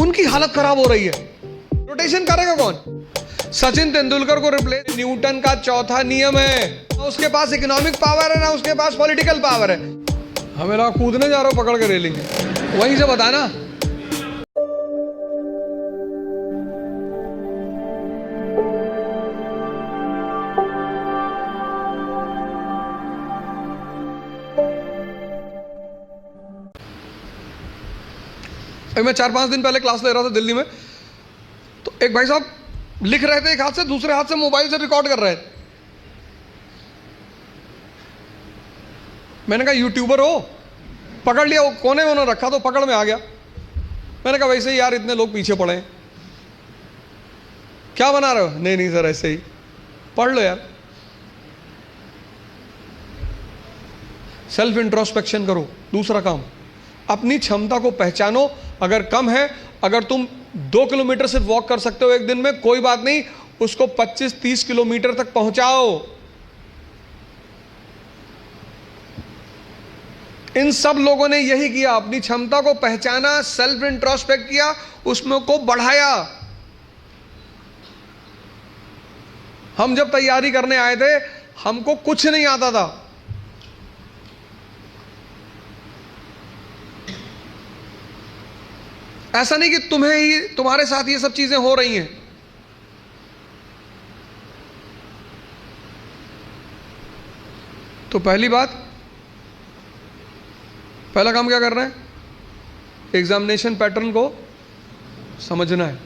उनकी हालत खराब हो रही है। रोटेशन करेगा कौन? सचिन तेंदुलकर को रिप्लेस, न्यूटन का चौथा नियम है, ना उसके पास इकोनॉमिक पावर है ना उसके पास पॉलिटिकल पावर है। हमें ना कूदने जा रहा हो पकड़ के रेलिंग, वहीं से बताना। मैं 4-5 दिन पहले क्लास ले रहा था दिल्ली में, तो एक भाई साहब लिख रहे थे एक हाथ से, दूसरे हाथ से मोबाइल से रिकॉर्ड कर रहे थे। मैंने कहा यूट्यूबर हो? पकड़ लिया, वो कोने में उन्होंने रखा तो पकड़ में आ गया। मैंने कहा वैसे ही यार इतने लोग पीछे पड़े हैं, क्या बना रहे हो? नहीं नहीं सर ऐसे ही, पढ़ लो यार। सेल्फ इंट्रोस्पेक्शन करो। दूसरा काम, अपनी क्षमता को पहचानो। अगर कम है, अगर तुम 2 किलोमीटर सिर्फ वॉक कर सकते हो एक दिन में, कोई बात नहीं, उसको 25-30 किलोमीटर तक पहुंचाओ। इन सब लोगों ने यही किया, अपनी क्षमता को पहचाना, सेल्फ इंट्रोस्पेक्ट किया, उसमें को बढ़ाया। हम जब तैयारी करने आए थे, हमको कुछ नहीं आता था। ऐसा नहीं कि तुम्हारे साथ ये सब चीजें हो रही हैं। तो पहली बात, पहला काम क्या करना है? एग्जामिनेशन पैटर्न को समझना है।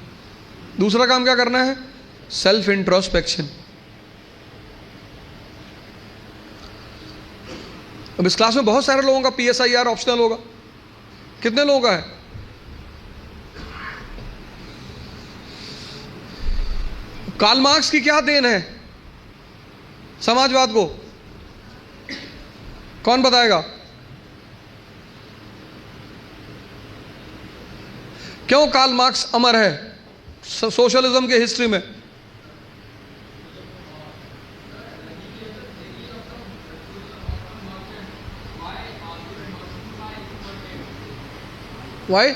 दूसरा काम क्या करना है? Self introspection. अब इस क्लास में बहुत सारे लोगों का PSIR ऑप्शनल होगा। कितने लोगों का है? कार्ल मार्क्स की क्या देन है समाजवाद को? कौन बताएगा? क्यों कार्ल मार्क्स अमर है सोशलिज्म के हिस्ट्री में? वाई?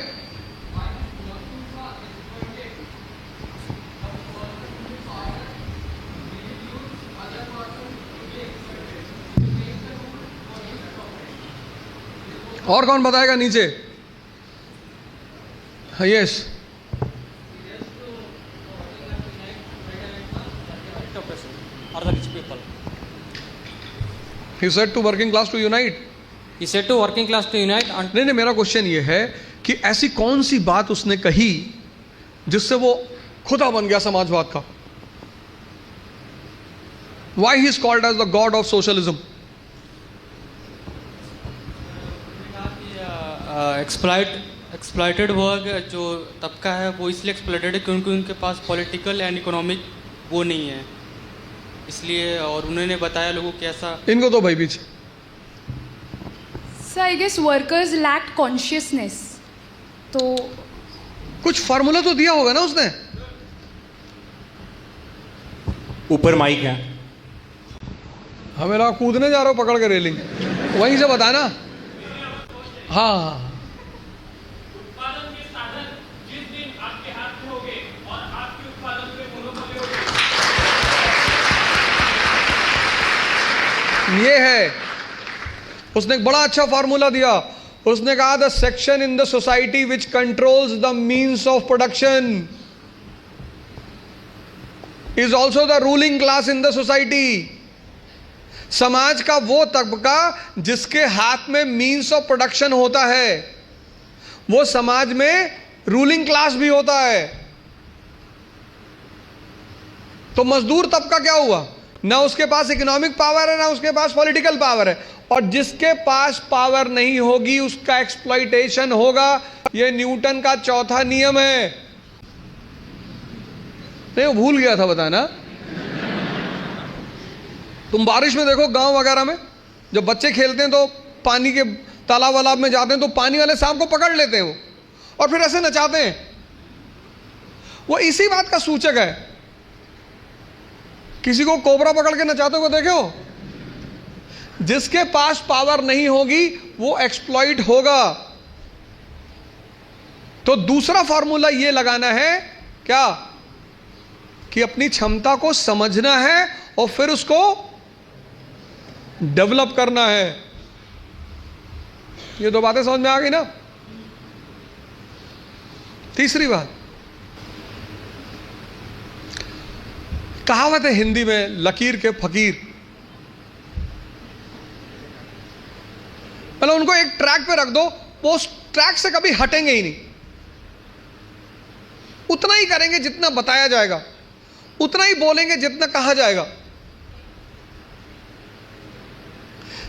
और कौन बताएगा नीचे? Yes, he said to working class to unite. He said to working class to unite. नहीं, मेरा क्वेश्चन ये है कि ऐसी कौन सी बात उसने कही जिससे वो खुदा बन गया समाजवाद का? Why he is called as the god of socialism? Exploited वर्ग जो तबका है वो इसलिए एक्सप्लॉइटेड है क्योंकि उनके पास पॉलिटिकल एंड इकोनॉमिक वो नहीं है, इसलिए। और उन्होंने बताया लोगों को कैसा। इनको तो भाई पीछे। Sir I guess workers lack consciousness. तो कुछ फार्मूला तो दिया होगा ना उसने? ऊपर माइक है। हमें ना कूदने जा रहा हो पकड़ के रेलिंग, वहीं से बताना। हाँ, ये है। उसने एक बड़ा अच्छा फार्मूला दिया। उसने कहा the section in the society which controls the means of production is also the ruling class in the society. समाज का वो तबका जिसके हाथ में मीन्स ऑफ प्रोडक्शन होता है, वो समाज में रूलिंग क्लास भी होता है। तो मजदूर तबका क्या हुआ? ना उसके पास इकोनॉमिक पावर है ना उसके पास पॉलिटिकल पावर है, और जिसके पास पावर नहीं होगी उसका एक्सप्लॉइटेशन होगा। यह न्यूटन का चौथा नियम है। नहीं, वो भूल गया था बताना। तुम बारिश में देखो गांव वगैरह में जब बच्चे खेलते हैं तो पानी के तालाब वालाब में जाते हैं तो पानी वाले सांप को पकड़ लेते हैं वो, और फिर ऐसे नचाते हैं। वो इसी बात का सूचक है। किसी को कोबरा पकड़ के नचाते हुए देखे हो? जिसके पास पावर नहीं होगी वो एक्सप्लॉइट होगा। तो दूसरा फॉर्मूला ये लगाना है क्या, कि अपनी क्षमता को समझना है और फिर उसको डेवलप करना है। ये दो बातें समझ में आ गई ना। तीसरी बात, कहावत है हिंदी में, लकीर के फकीर, मतलब उनको एक ट्रैक पे रख दो, वो उस ट्रैक से कभी हटेंगे ही नहीं। उतना ही करेंगे जितना बताया जाएगा, उतना ही बोलेंगे जितना कहा जाएगा।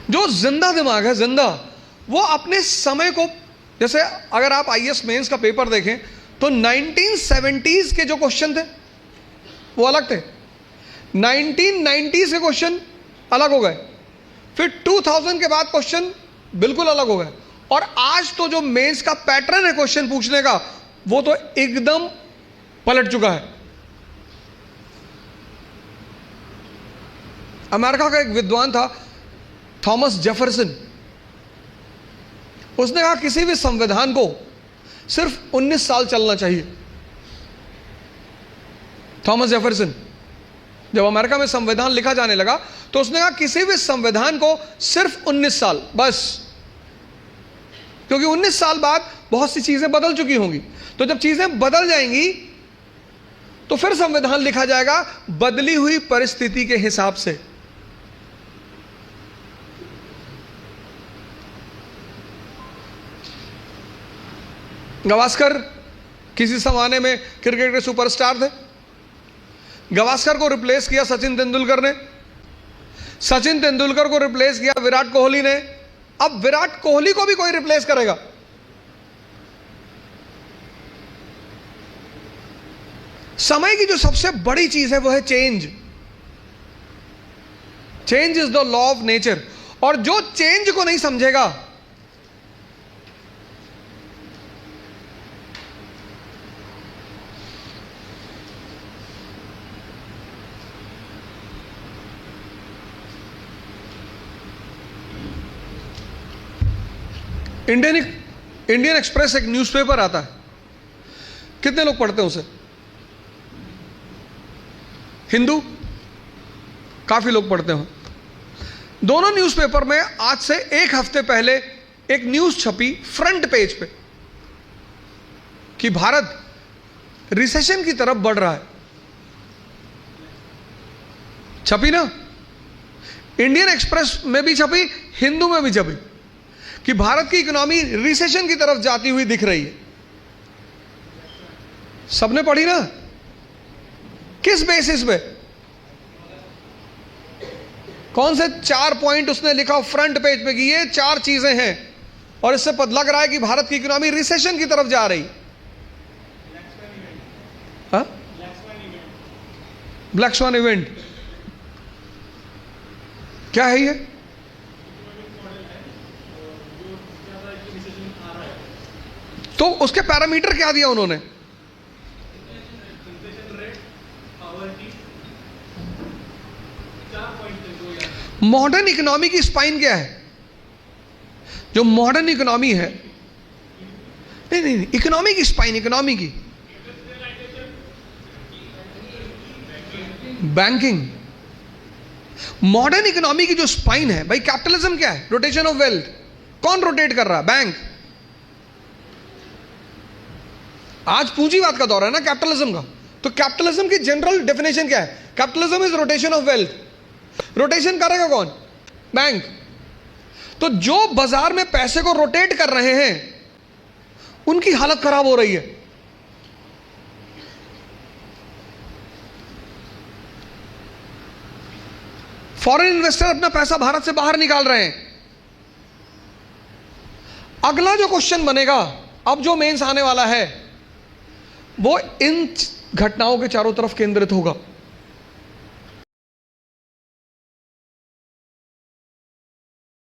जो जिंदा दिमाग है, जिंदा, वो अपने समय को, जैसे अगर आप आईएएस मेंस का पेपर देखें तो 1970s के जो क्वेश्चन थे वो अलग थे, 1990s के क्वेश्चन अलग हो गए, फिर 2000 के बाद क्वेश्चन बिल्कुल अलग हो गए, और आज तो जो मेंस का पैटर्न है क्वेश्चन पूछने का वो तो एकदम पलट चुका है। अमेरिका का एक विद्वान था थॉमस जेफरसन, उसने कहा किसी भी संविधान को सिर्फ 19 साल चलना चाहिए। थॉमस जेफरसन, जब अमेरिका में संविधान लिखा जाने लगा तो उसने कहा किसी भी संविधान को सिर्फ 19 साल बस, क्योंकि 19 साल बाद बहुत सी चीजें बदल चुकी होंगी, तो जब चीजें बदल जाएंगी तो फिर संविधान लिखा जाएगा बदली हुई परिस्थिति के हिसाब से। गावस्कर किसी जमाने में क्रिकेट के सुपरस्टार थे, गावस्कर को रिप्लेस किया सचिन तेंदुलकर ने, सचिन तेंदुलकर को रिप्लेस किया विराट कोहली ने, अब विराट कोहली को भी कोई रिप्लेस करेगा। समय की जो सबसे बड़ी चीज है वो है change. Change is the law of nature, और जो चेंज को नहीं समझेगा इंडियन एक्सप्रेस एक न्यूज़पेपर आता है, कितने लोग पढ़ते हैं उसे? हिंदू काफी लोग पढ़ते हो। दोनों न्यूज़पेपर में आज से एक हफ्ते पहले एक न्यूज़ छपी फ्रंट पेज पे कि भारत रिसेशन की तरफ बढ़ रहा है। छपी ना, इंडियन एक्सप्रेस में भी छपी, हिंदू में भी छपी, कि भारत की इकोनॉमी रिसेशन की तरफ जाती हुई दिख रही है। सबने पढ़ी ना? किस बेसिस पे? कौन से 4 पॉइंट उसने लिखा फ्रंट पेज पे कि ये 4 चीजें हैं और इससे पता लग रहा है कि भारत की इकोनॉमी रिसेशन की तरफ जा रही। ब्लैक स्वान इवेंट क्या है ये? तो उसके पैरामीटर क्या दिया उन्होंने? मॉडर्न इकोनॉमी की स्पाइन क्या है? जो मॉडर्न इकोनॉमी है, नहीं, इकोनॉमी की स्पाइन, इकोनॉमी की बैंकिंग। मॉडर्न इकोनॉमी की जो स्पाइन है भाई, कैपिटलिज्म क्या है? Rotation of wealth. कौन रोटेट कर रहा है? बैंक। आज पूंजीवाद का दौर है ना कैपिटलिज्म का, तो कैपिटलिज्म की जनरल डेफिनेशन क्या है? Capitalism is rotation of wealth. Rotation करेगा कौन? बैंक। तो जो बाजार में पैसे को रोटेट कर रहे हैं उनकी हालत खराब हो रही है। फॉरेन इन्वेस्टर अपना पैसा भारत से बाहर निकाल रहे हैं। अगला जो क्वेश्चन बनेगा, अब जो मेंस आने वाला है, वो इन घटनाओं के चारों तरफ केंद्रित होगा।